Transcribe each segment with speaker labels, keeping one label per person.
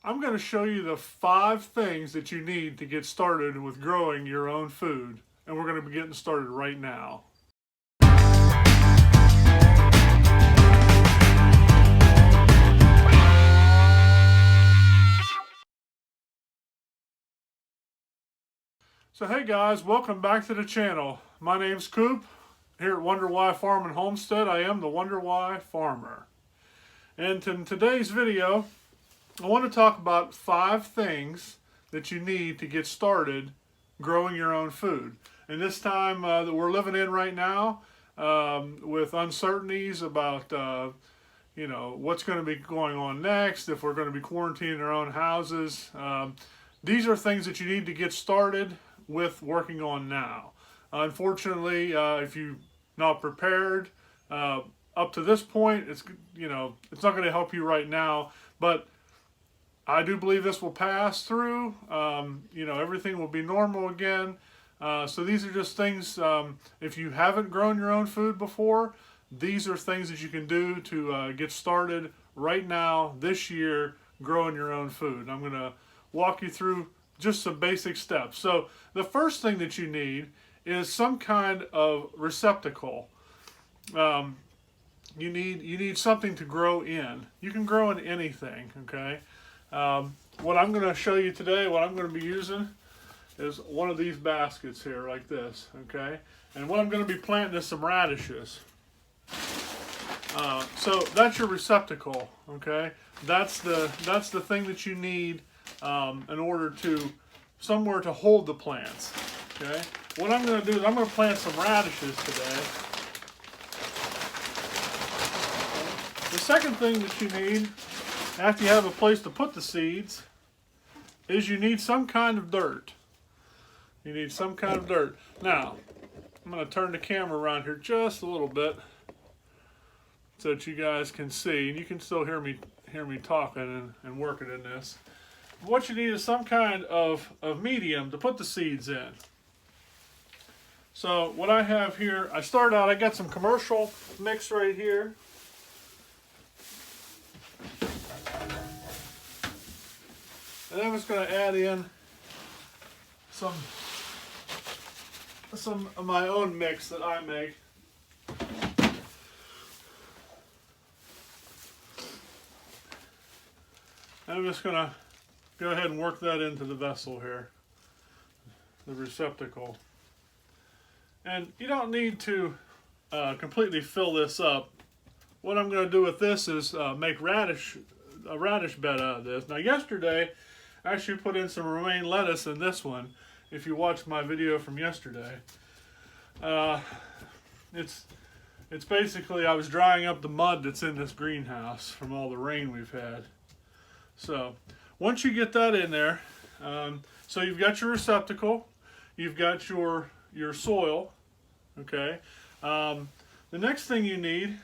Speaker 1: I'm going to show you the 5 things that you need to get started with growing your own food. And we're going to be getting started right now. So hey guys, welcome back to the channel. My name's Coop. Here at Wonder Why Farm and Homestead, I am the Wonder Why Farmer. And in today's video, I want to talk about 5 things that you need to get started growing your own food. And this time that we're living in right now, with uncertainties about what's going to be going on next, if we're going to be quarantining our own houses, these are things that you need to get started with working on now. Unfortunately, if you're not prepared up to this point, it's not going to help you right now. But I do believe this will pass through. Everything will be normal again. So these are just things. If you haven't grown your own food before, these are things that you can do to get started right now this year growing your own food. I'm going to walk you through just some basic steps. So the first thing that you need is some kind of receptacle. You need something to grow in. You can grow in anything, okay? What I'm going to show you today, what I'm going to be using is one of these baskets here like this, okay? And what I'm going to be planting is some radishes. So that's your receptacle, okay? That's the thing that you need in order to somewhere to hold the plants, okay? What I'm going to do is I'm going to plant some radishes today. The second thing that you need after you have a place to put the seeds is you need some kind of dirt. You need some kind of dirt. Now, I'm going to turn the camera around here just a little bit so that you guys can see, and you can still hear me talking and working in this. What you need is some kind of medium to put the seeds in. So what I have here, I got some commercial mix right here. And I'm just going to add in some of my own mix that I make. And I'm just going to go ahead and work that into the vessel here, the receptacle. And you don't need to completely fill this up. What I'm going to do with this is make a radish bed out of this. Now yesterday, I actually put in some romaine lettuce in this one. If you watched my video from yesterday, it's basically I was drying up the mud that's in this greenhouse from all the rain we've had. So once you get that in there, so you've got your receptacle, you've got your soil, okay. The next thing you need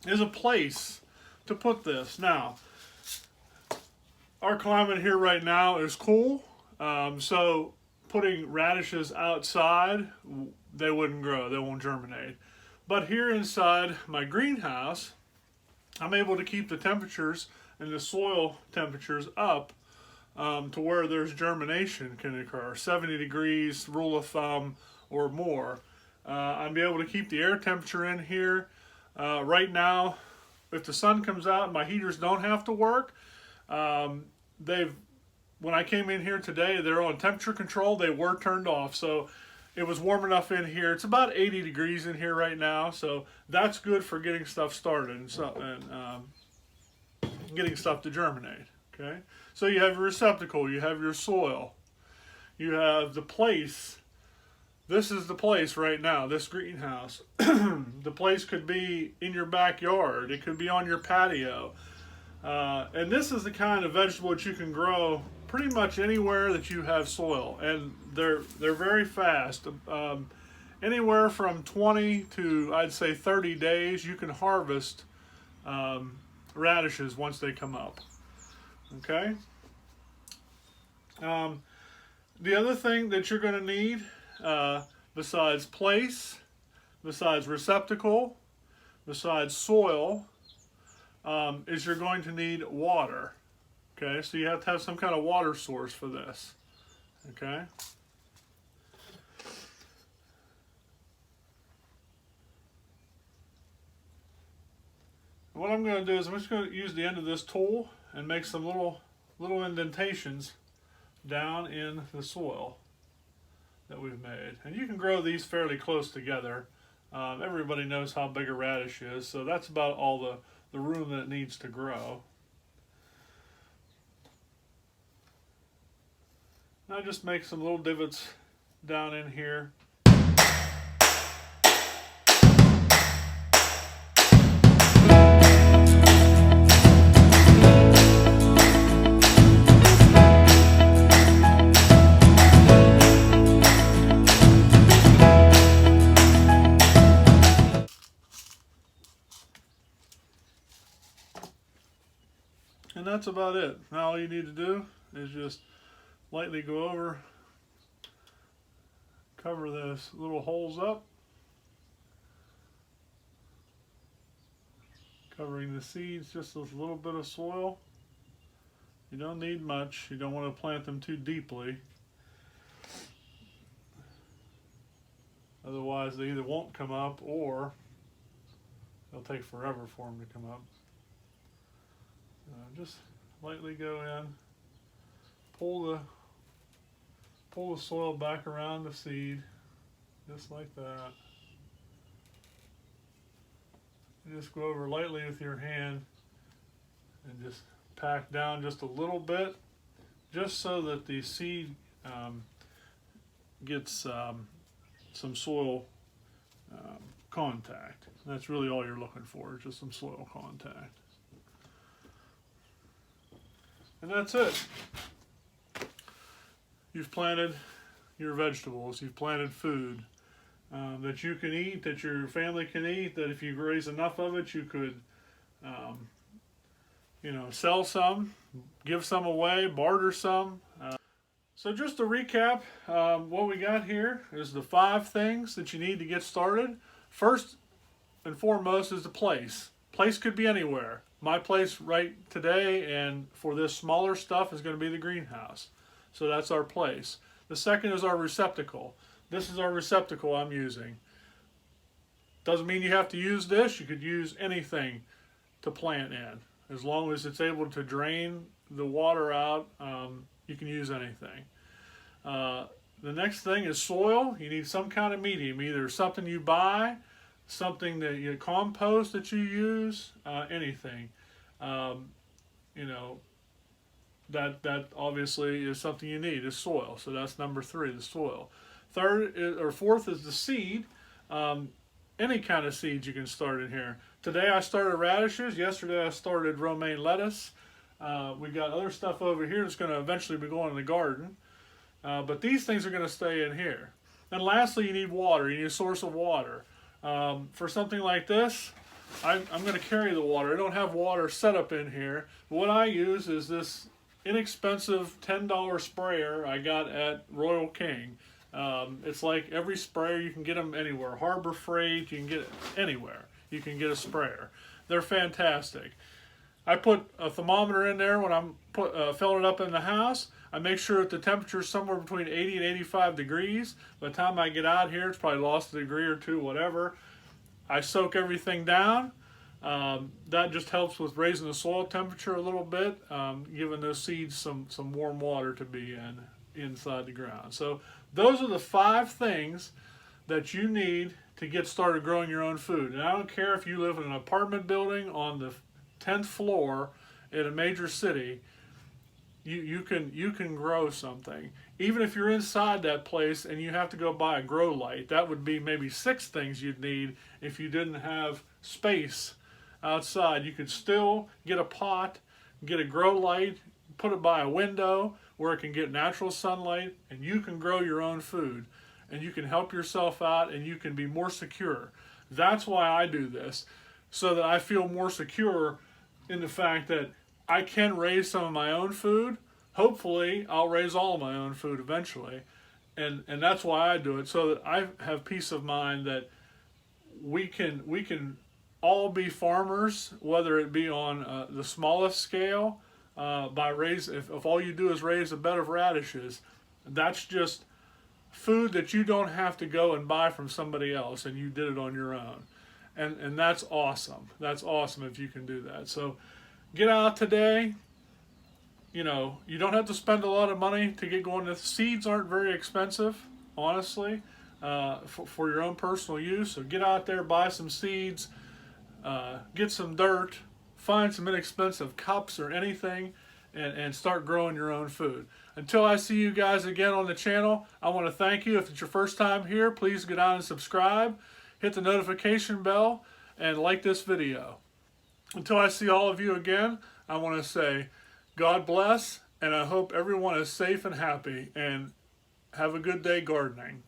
Speaker 1: is a place to put this. Now, our climate here right now is cool, so putting radishes outside, they wouldn't grow, they won't germinate. But here inside my greenhouse, I'm able to keep the temperatures and the soil temperatures up to where there's germination can occur, 70 degrees, rule of thumb, or more. I'll be able to keep the air temperature in here. Right now, if the sun comes out and my heaters don't have to work, when I came in here today, they're on temperature control. They were turned off, so it was warm enough in here. It's about 80 degrees in here right now, so that's good for getting stuff started and getting stuff to germinate. Okay, so you have your receptacle, you have your soil, you have the place. This is the place right now, this greenhouse. The place could be in your backyard. It could be on your patio. And this is the kind of vegetable that you can grow pretty much anywhere that you have soil. And they're very fast. Anywhere from 20 to, I'd say, 30 days, you can harvest radishes once they come up. Okay? The other thing that you're going to need, besides place, besides receptacle, besides soil, is you're going to need water. Okay, so you have to have some kind of water source for this. Okay. What I'm going to do is I'm just going to use the end of this tool and make some little indentations down in the soil that we've made. And you can grow these fairly close together. Everybody knows how big a radish is, so that's about all the room that it needs to grow. And I just make some little divots down in here. And that's about it. Now all you need to do is just lightly go over, cover those little holes up, covering the seeds, just with a little bit of soil. You don't need much. You don't want to plant them too deeply. Otherwise they either won't come up or it'll take forever for them to come up. Just lightly go in, pull the soil back around the seed, just like that. And just go over lightly with your hand and just pack down just a little bit, just so that the seed gets some soil contact. That's really all you're looking for, just some soil contact. And that's it. You've planted your vegetables, you've planted food that you can eat, that your family can eat, that if you raise enough of it, you could sell some, give some away, barter some. So just to recap, what we got here is the 5 things that you need to get started. First and foremost is the place. Place could be anywhere. My place right today and for this smaller stuff is going to be the greenhouse. So that's our place. The second is our receptacle. This is our receptacle I'm using. Doesn't mean you have to use this. You could use anything to plant in. As long as it's able to drain the water out, you can use anything. The next thing is soil. You need some kind of medium, either something you buy, something that you compost that you use, anything. That obviously is something you need, is soil. So that's number 3, the soil. Fourth is the seed. Any kind of seeds you can start in here. Today I started radishes. Yesterday I started romaine lettuce. We got other stuff over here that's going to eventually be going in the garden. But these things are going to stay in here. And lastly, you need water. You need a source of water. For something like this, I'm going to carry the water. I don't have water set up in here. But what I use is this inexpensive $10 sprayer I got at Royal King. It's like every sprayer, you can get them anywhere. Harbor Freight, you can get it anywhere. You can get a sprayer. They're fantastic. I put a thermometer in there when I'm filling it up in the house. I make sure that the temperature is somewhere between 80 and 85 degrees. By the time I get out here, it's probably lost a degree or two, whatever. I soak everything down. That just helps with raising the soil temperature a little bit, giving those seeds some warm water to be inside the ground. So those are the 5 things that you need to get started growing your own food. And I don't care if you live in an apartment building on the 10th floor in a major city, you can grow something. Even if you're inside that place and you have to go buy a grow light, that would be maybe 6 things you'd need if you didn't have space outside. You could still get a pot, get a grow light, put it by a window where it can get natural sunlight, and you can grow your own food. And you can help yourself out, and you can be more secure. That's why I do this, so that I feel more secure in the fact that I can raise some of my own food. Hopefully, I'll raise all of my own food eventually. And that's why I do it, so that I have peace of mind that we can all be farmers, whether it be on the smallest scale, if all you do is raise a bed of radishes. That's just food that you don't have to go and buy from somebody else, and you did it on your own. And that's awesome. That's awesome if you can do that. So get out today. You know, you don't have to spend a lot of money to get going. The seeds aren't very expensive, honestly, for your own personal use. So get out there, buy some seeds, get some dirt, find some inexpensive cups or anything, and start growing your own food. Until I see you guys again on the channel, I want to thank you. If it's your first time here, please go down and subscribe, hit the notification bell, and like this video. Until I see all of you again, I want to say God bless, and I hope everyone is safe and happy, and have a good day gardening.